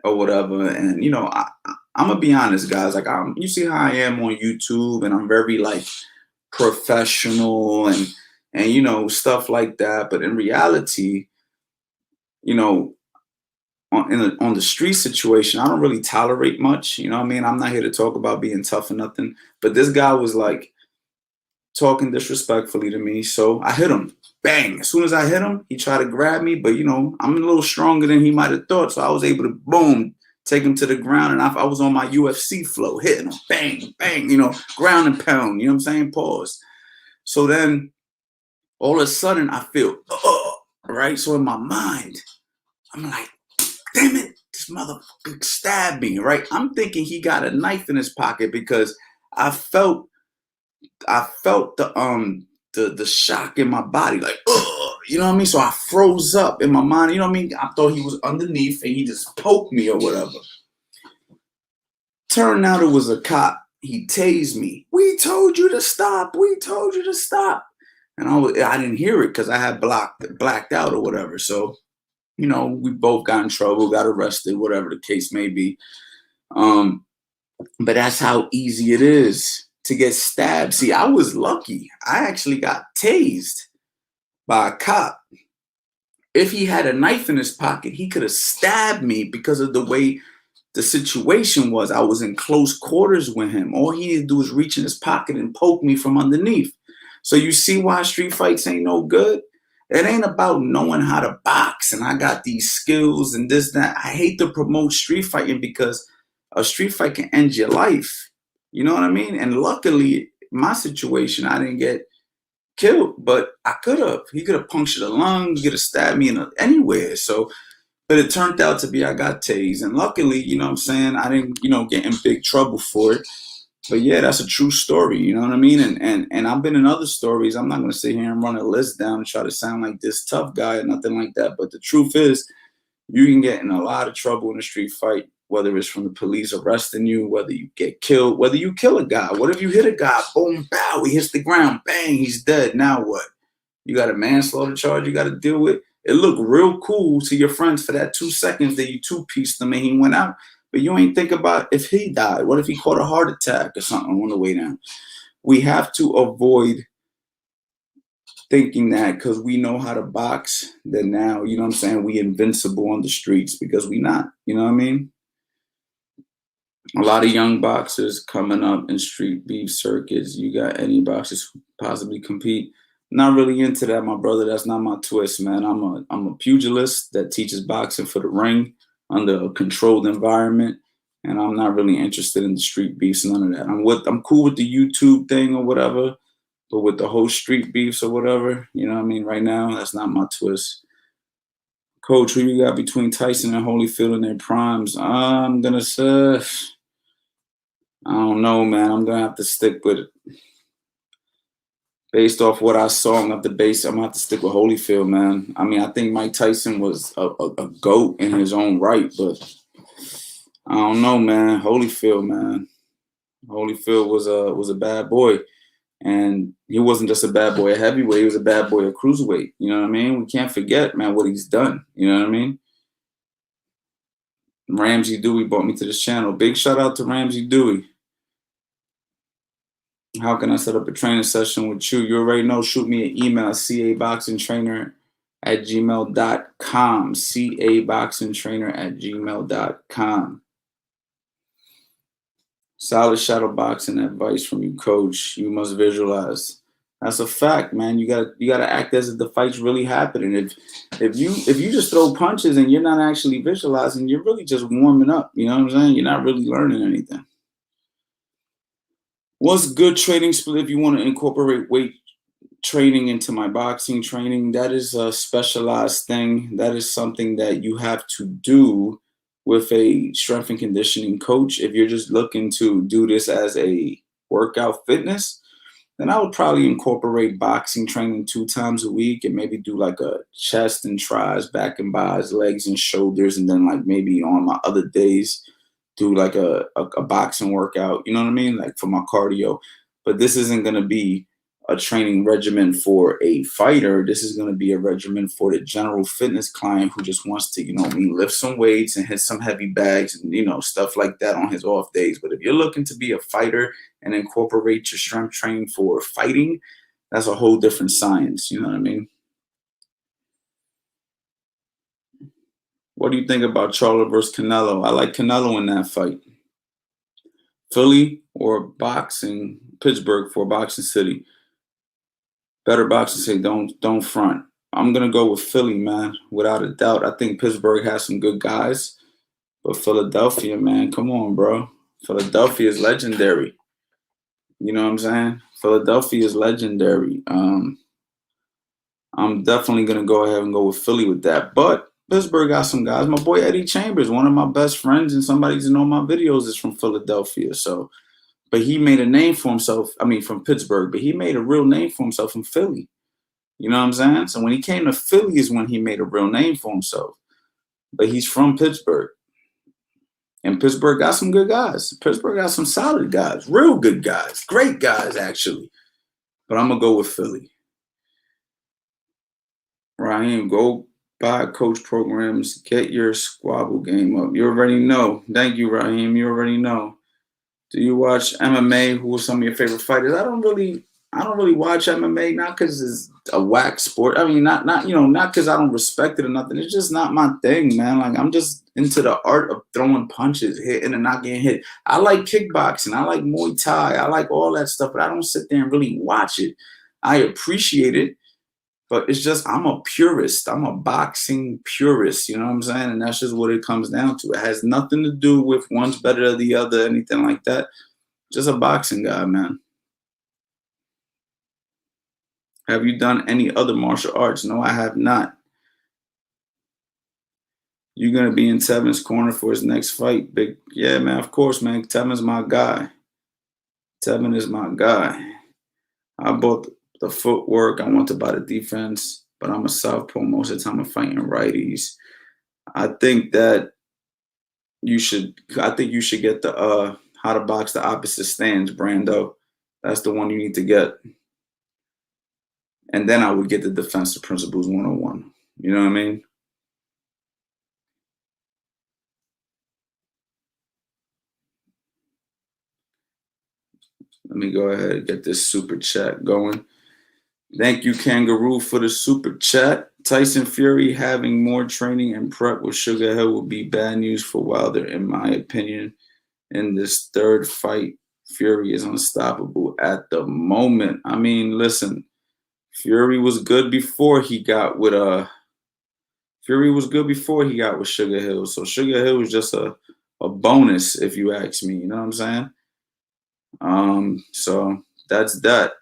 or whatever, and I'm gonna be honest, guys. Like, you see how I am on YouTube, and I'm very like professional and stuff like that. But in reality, you know, on the street situation, I don't really tolerate much. You know what I mean? I'm not here to talk about being tough or nothing. But this guy was like talking disrespectfully to me, so I hit him. Bang! As soon as I hit him, he tried to grab me, but I'm a little stronger than he might have thought, so I was able to boom, take him to the ground, and I was on my UFC flow, hitting him, bang, bang, ground and pound. You know what I'm saying? Pause. So then, all of a sudden, I feel, right. So in my mind, I'm like, damn it, this motherfucker stabbed me, right? I'm thinking he got a knife in his pocket because I felt the shock in my body, like, you know what I mean? So I froze up in my mind, you know what I mean? I thought he was underneath and he just poked me or whatever. Turned out it was a cop. He tased me. We told you to stop. We told you to stop. And I didn't hear it because I had blacked out or whatever. So, we both got in trouble, got arrested, whatever the case may be. But that's how easy it is to get stabbed. See, I was lucky. I actually got tased by a cop. If he had a knife in his pocket, he could have stabbed me because of the way the situation was. I was in close quarters with him. All he needed to do was reach in his pocket and poke me from underneath. So you see why street fights ain't no good? It ain't about knowing how to box and I got these skills and this, that. I hate to promote street fighting because a street fight can end your life. You know what I mean? And luckily, my situation, I didn't get killed, but I could have. He could have punctured a lung, he could have stabbed me anywhere. So, but it turned out to be I got tased. And luckily, you know what I'm saying, I didn't, get in big trouble for it. But yeah, that's a true story, you know what I mean? And I've been in other stories. I'm not gonna sit here and run a list down and try to sound like this tough guy or nothing like that. But the truth is, you can get in a lot of trouble in a street fight, whether it's from the police arresting you, whether you get killed, whether you kill a guy. What if you hit a guy? Boom, bow, he hits the ground, bang, he's dead. Now what? You got a manslaughter charge you got to deal with. It looked real cool to your friends for that 2 seconds that you two-pieced him and he went out. But you ain't think about if he died. What if he caught a heart attack or something on the way down? We have to avoid thinking that because we know how to box, that now, you know what I'm saying, we invincible on the streets, because we not. You know what I mean? A lot of young boxers coming up in street beef circuits. You got any boxers who possibly compete? Not really into that, my brother. That's not my twist, man. I'm a pugilist that teaches boxing for the ring under a controlled environment, and I'm not really interested in the street beefs, none of that. I'm cool with the YouTube thing or whatever, but with the whole street beefs or whatever, you know what I mean? Right now, that's not my twist. Coach, who you got between Tyson and Holyfield in their primes? I'm gonna say, I don't know, man. I'm gonna have to stick with it. Based off what I saw, I'm gonna have to stick with Holyfield, man. I mean, I think Mike Tyson was a GOAT in his own right, but I don't know, man. Holyfield, man. Holyfield was a bad boy. And he wasn't just a bad boy at heavyweight, he was a bad boy at cruiserweight. You know what I mean? We can't forget, man, what he's done. You know what I mean? Ramsey Dewey brought me to this channel. Big shout out to Ramsey Dewey. How can I set up a training session with you? You already know. Shoot me an email, caboxingtrainer@gmail.com. caboxingtrainer@gmail.com. Solid shadow boxing advice from you, coach. You must visualize. That's a fact, man. You gotta act as if the fight's really happening. If you just throw punches and you're not actually visualizing, you're really just warming up. You know what I'm saying? You're not really learning anything. What's good trading split if you want to incorporate weight training into my boxing training? That is a specialized thing. That is something that you have to do with a strength and conditioning coach. If you're just looking to do this as a workout fitness, then I would probably incorporate boxing training 2 times a week and maybe do like a chest and tries, back and buys, legs and shoulders, and then like maybe on my other days do like a boxing workout. You know what I mean? Like for my cardio. But this isn't gonna be a training regimen for a fighter. This is gonna be a regimen for the general fitness client who just wants to, lift some weights and hit some heavy bags and stuff like that on his off days. But if you're looking to be a fighter and incorporate your strength training for fighting, that's a whole different science. You know what I mean? What do you think about Charlo versus Canelo? I like Canelo in that fight. Philly or boxing, Pittsburgh for Boxing City. Better boxing city, don't front. I'm gonna go with Philly, man, without a doubt. I think Pittsburgh has some good guys, but Philadelphia, man, come on, bro. Philadelphia is legendary. You know what I'm saying? Philadelphia is legendary. I'm definitely gonna go ahead and go with Philly with that. But Pittsburgh got some guys. My boy Eddie Chambers, one of my best friends, and somebody who's in all my videos is from Philadelphia. So, but he made a name for himself. I mean, from Pittsburgh, but he made a real name for himself in Philly. You know what I'm saying? So when he came to Philly is when he made a real name for himself. But he's from Pittsburgh. And Pittsburgh got some good guys. Pittsburgh got some solid guys, real good guys, great guys, actually. But I'm going to go with Philly. Raheem, go buy coach programs. Get your squabble game up. You already know. Thank you, Raheem. You already know. Do you watch MMA? Who are some of your favorite fighters? I don't really watch MMA, not because it's a whack sport. I mean, not because I don't respect it or nothing. It's just not my thing, man. Like I'm just into the art of throwing punches, hitting and not getting hit. I like kickboxing. I like Muay Thai. I like all that stuff, but I don't sit there and really watch it. I appreciate it, but it's just I'm a purist. I'm a boxing purist. You know what I'm saying? And that's just what it comes down to. It has nothing to do with one's better than the other, anything like that. Just a boxing guy, man. Have you done any other martial arts? No, I have not. You're gonna be in Tevin's corner for his next fight. Big, yeah, man. Of course, man. Tevin's my guy. Tevin is my guy. I bought the footwork. I want to buy the defense, but I'm a southpaw most of the time. I'm fighting righties. I think that you should. I think you should get the how to box the opposite stance, Brando. That's the one you need to get. And then I would get the defensive principles 101. You know what I mean? Let me go ahead and get this super chat going. Thank you, Kangaroo, for the super chat. Tyson Fury having more training and prep with Sugar Hill will be bad news for Wilder, in my opinion. In this third fight, Fury is unstoppable at the moment. I mean, listen, Fury was good before he got with Sugar Hill. So Sugar Hill was just a bonus, if you ask me. You know what I'm saying? So that's that.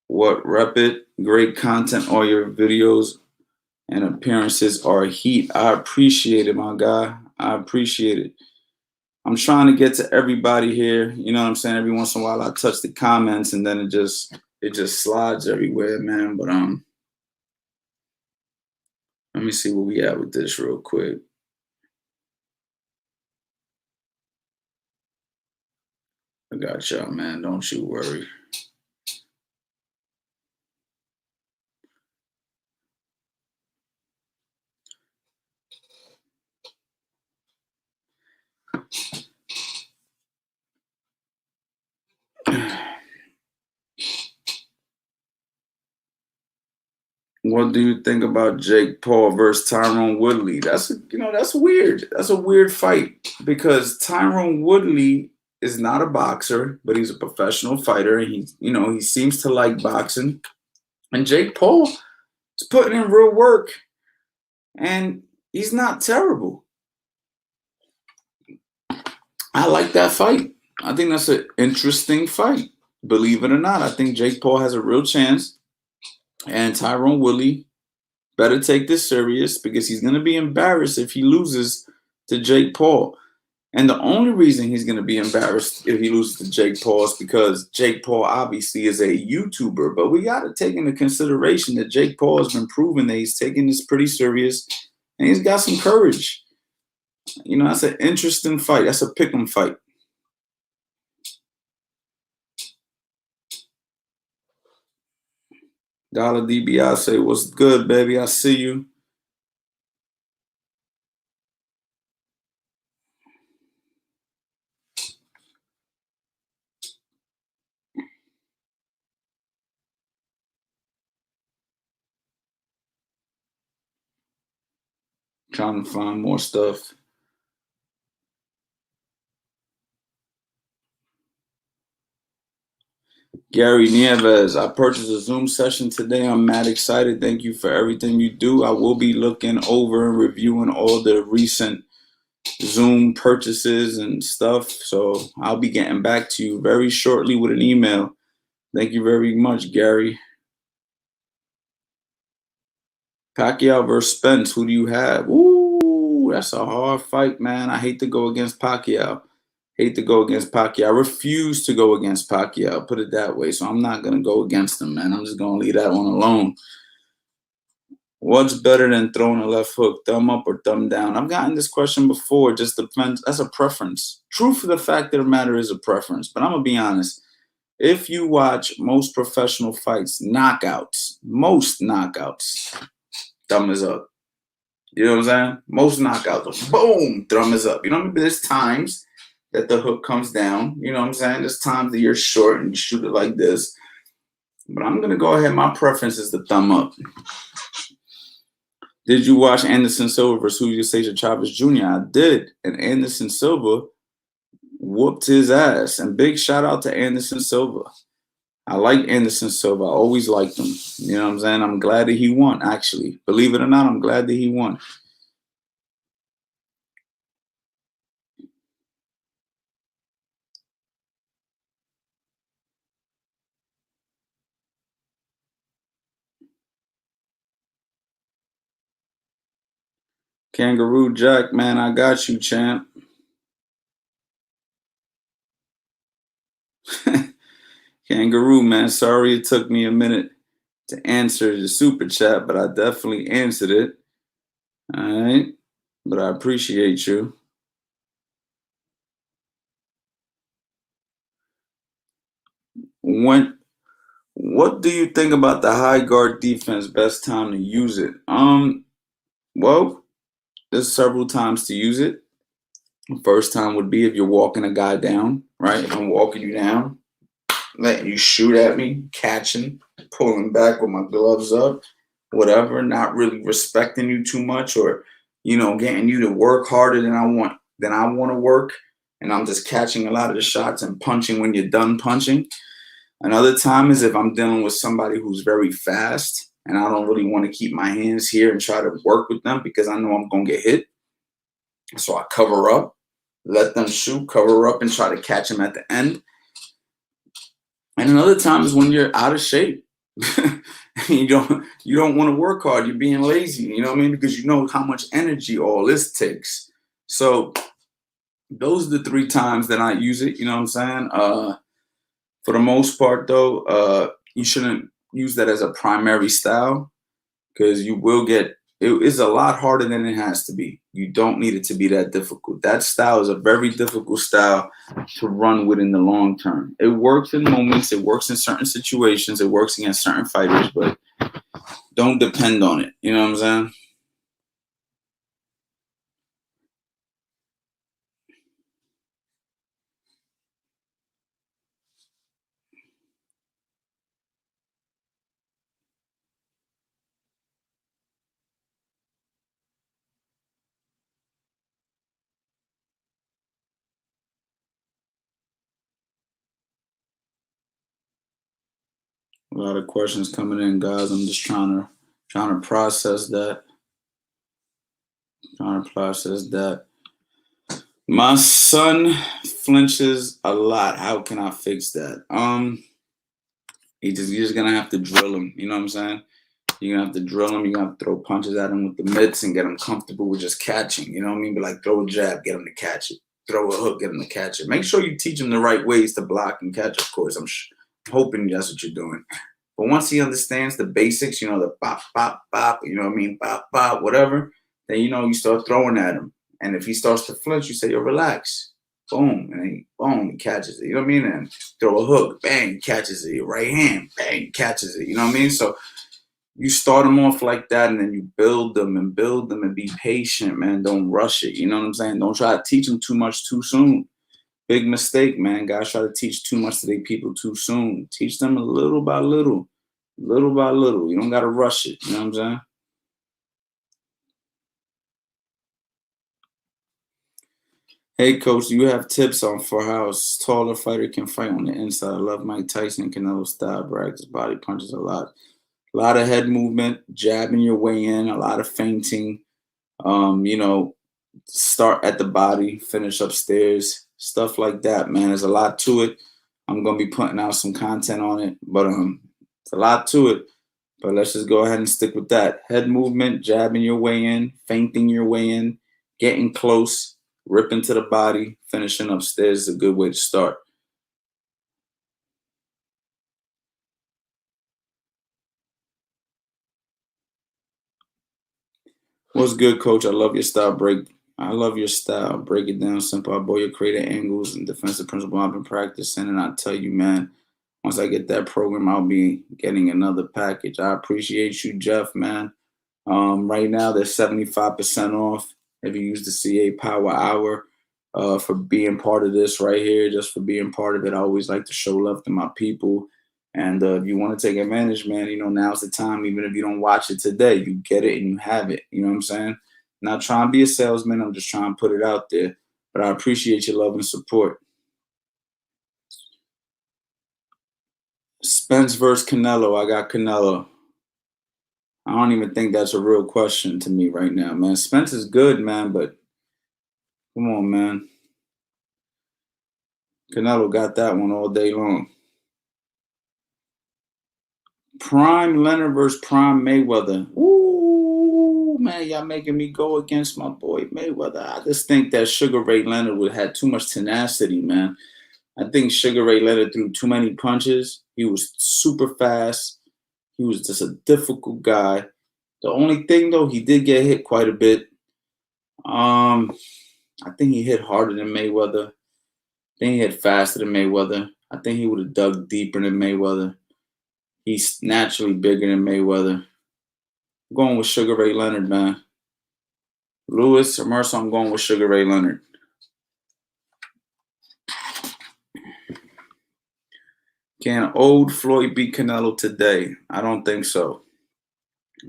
What rep it? Great content. All your videos and appearances are heat. I appreciate it, my guy. I appreciate it. I'm trying to get to everybody here. You know what I'm saying? Every once in a while I touch the comments and then it just slides everywhere, man. But let me see where we at with this real quick. I got y'all, man. Don't you worry. What do you think about Jake Paul versus Tyrone Woodley? That's weird. That's a weird fight because Tyrone Woodley is not a boxer, but he's a professional fighter, and he seems to like boxing. And Jake Paul is putting in real work, and he's not terrible. I like that fight. I think that's an interesting fight. Believe it or not, I think Jake Paul has a real chance, and Tyrone Woodley better take this serious because he's going to be embarrassed if he loses to Jake Paul. And the only reason he's going to be embarrassed if he loses to Jake Paul is because Jake Paul obviously is a YouTuber. But we got to take into consideration that Jake Paul has been proving that he's taking this pretty serious and he's got some courage. You know, that's an interesting fight. That's a pick'em fight. Dollar DBI say, what's good, baby? I see you. Trying to find more stuff. Gary Nieves, I purchased a Zoom session today. I'm mad excited. Thank you for everything you do. I will be looking over and reviewing all the recent Zoom purchases and stuff. So I'll be getting back to you very shortly with an email. Thank you very much, Gary. Pacquiao versus Spence. Who do you have? Ooh, that's a hard fight, man. I hate to go against Pacquiao. I refuse to go against Pacquiao, put it that way. So I'm not going to go against him, man. I'm just going to leave that one alone. What's better than throwing a left hook, thumb up or thumb down? I've gotten this question before. It just depends. That's a preference. Truth of the fact of the matter is a preference. But I'm going to be honest. If you watch most professional fights, most knockouts, thumb is up. You know what I'm saying? Most knockouts, boom, thumb is up. You know what I mean? There's times that the hook comes down. You know what I'm saying? There's times that you're short and you shoot it like this. But I'm going to go ahead. My preference is the thumb up. Did you watch Anderson Silva versus Julio Cesar Chavez Jr.? I did. And Anderson Silva whooped his ass. And big shout out to Anderson Silva. I like Anderson Silva. I always liked him. You know what I'm saying? I'm glad that he won, actually. Believe it or not, I'm glad that he won. Kangaroo Jack, man, I got you, champ. Kangaroo, man, sorry it took me a minute to answer the super chat, but I definitely answered it. All right. But I appreciate you. What do you think about the high guard defense? Best time to use it? Well, there's several times to use it. The first time would be if you're walking a guy down, right? If I'm walking you down, letting you shoot at me, catching, pulling back with my gloves up, whatever, not really respecting you too much, or getting you to work harder than I want to work, and I'm just catching a lot of the shots and punching when you're done punching. Another time is if I'm dealing with somebody who's very fast and I don't really want to keep my hands here and try to work with them because I know I'm going to get hit. So I cover up, let them shoot, cover up, and try to catch them at the end. And another time is when you're out of shape. you don't want to work hard. You're being lazy. You know what I mean? Because you know how much energy all this takes. So those are the 3 times that I use it. You know what I'm saying? For the most part, though, you shouldn't use that as a primary style because you will get it is a lot harder than it has to be. You don't need it to be that difficult. That style is a very difficult style to run with in the long term. It works in moments. It works in certain situations. It works against certain fighters, but don't depend on it. You know what I'm saying? A lot of questions coming in, guys. I'm just trying to process that. Trying to process that. My son flinches a lot. How can I fix that? You're just gonna have to drill him. You know what I'm saying? You're gonna have to drill him. You're gonna have to throw punches at him with the mitts and get him comfortable with just catching. You know what I mean? But like throw a jab, get him to catch it. Throw a hook, get him to catch it. Make sure you teach him the right ways to block and catch. Of course, I'm hoping that's what you're doing. But once he understands the basics, you know, the bop, bop, bop, you know what I mean, bop, bop, whatever, then, you know, you start throwing at him. And if he starts to flinch, you say, yo, relax. Boom. And then boom, he catches it. You know what I mean? And throw a hook, bang, catches it. Your right hand, bang, catches it. You know what I mean? So you start them off like that, and then you build them and be patient, man. Don't rush it. You know what I'm saying? Don't try to teach them too much too soon. Big mistake, man. Guys try to teach too much to their people too soon. Teach them a little by little, little by little. You don't got to rush it. You know what I'm saying? Hey, coach, do you have tips for how a taller fighter can fight on the inside? I love Mike Tyson, Canelo style, brags his body punches a lot. A lot of head movement, jabbing your way in, a lot of feinting. You know, start at the body, finish upstairs, stuff like that, man. There's a lot to it. I'm gonna be putting out some content on it, but it's a lot to it. But let's just go ahead and stick with that. Head movement, jabbing your way in, feinting your way in, getting close, ripping to the body, finishing upstairs is a good way to start. What's good, coach? I love your style. Break it down simple. I boy your creative angles and defensive principle I've been practicing. And I tell you, man, once I get that program, I'll be getting another package. I appreciate you, Jeff, man. Right now, they're 75% off if you use the CA Power Hour for being part of this right here, just for being part of it. I always like to show love to my people. And if you want to take advantage, man, you know, now's the time. Even if you don't watch it today, you get it and you have it. You know what I'm saying? Not trying to be a salesman. I'm just trying to put it out there. But I appreciate your love and support. Spence versus Canelo. I got Canelo. I don't even think that's a real question to me right now, man. Spence is good, man, but come on, man. Canelo got that one all day long. Prime Leonard versus Prime Mayweather. Ooh, man, y'all making me go against my boy Mayweather. I just think that Sugar Ray Leonard would have had too much tenacity, man. I think Sugar Ray Leonard threw too many punches. He was super fast. He was just a difficult guy. The only thing, though, he did get hit quite a bit. I think he hit harder than Mayweather. I think he hit faster than Mayweather. I think he would have dug deeper than Mayweather. He's naturally bigger than Mayweather. I'm going with Sugar Ray Leonard, man. Lewis or Mercer, I'm going with Sugar Ray Leonard. Can old Floyd beat Canelo today? I don't think so.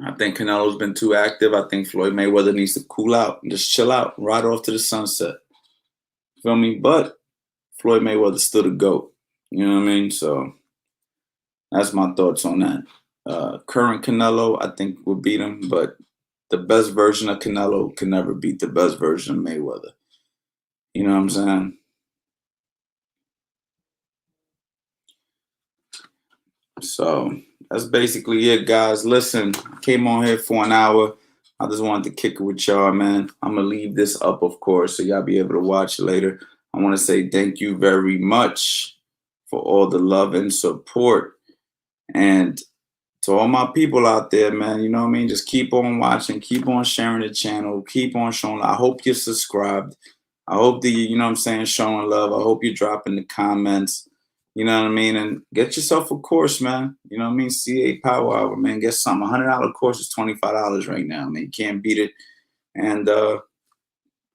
I think Canelo's been too active. I think Floyd Mayweather needs to cool out and just chill out, ride off to the sunset. Feel me? But Floyd Mayweather's still the GOAT. You know what I mean? So that's my thoughts on that. Current Canelo, I think, will beat him, but the best version of Canelo can never beat the best version of Mayweather. You know what I'm saying? So that's basically it, guys. Listen, I came on here for an hour. I just wanted to kick it with y'all, man. I'm going to leave this up, of course, so y'all be able to watch it later. I want to say thank you very much for all the love and support. And to all my people out there, man, you know what I mean? Just keep on watching, keep on sharing the channel, keep on showing. I hope you're subscribed. I hope that you know what I'm saying, showing love. I hope you're dropping the comments. You know what I mean? And get yourself a course, man. You know what I mean? CA Power Hour, man. Get something. $100 course is $25 right now, man. You can't beat it. And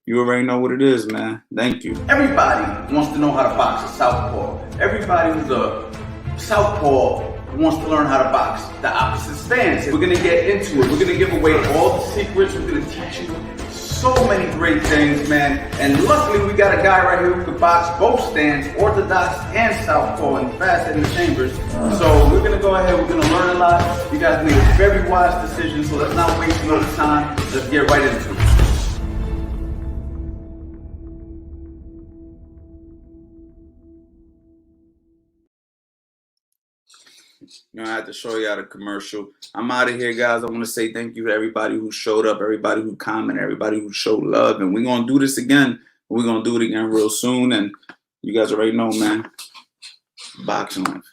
you already know what it is, man. Thank you. Everybody wants to know how to box a southpaw. Everybody who's a southpaw wants to learn how to box the opposite stance. We're gonna get into it. We're gonna give away all the secrets. We're gonna teach you so many great things, man. And luckily, we got a guy right here who can box both stands, orthodox and southpaw, and fast in the chambers. So we're gonna go ahead. We're gonna learn a lot. You guys made a very wise decision. So let's not waste no time. Let's get right into it. You know, I had to show you how to commercial. I'm out of here, guys. I want to say thank you to everybody who showed up, everybody who commented, everybody who showed love. And we're going to do this again. We're going to do it again real soon. And you guys already know, man. Boxing life.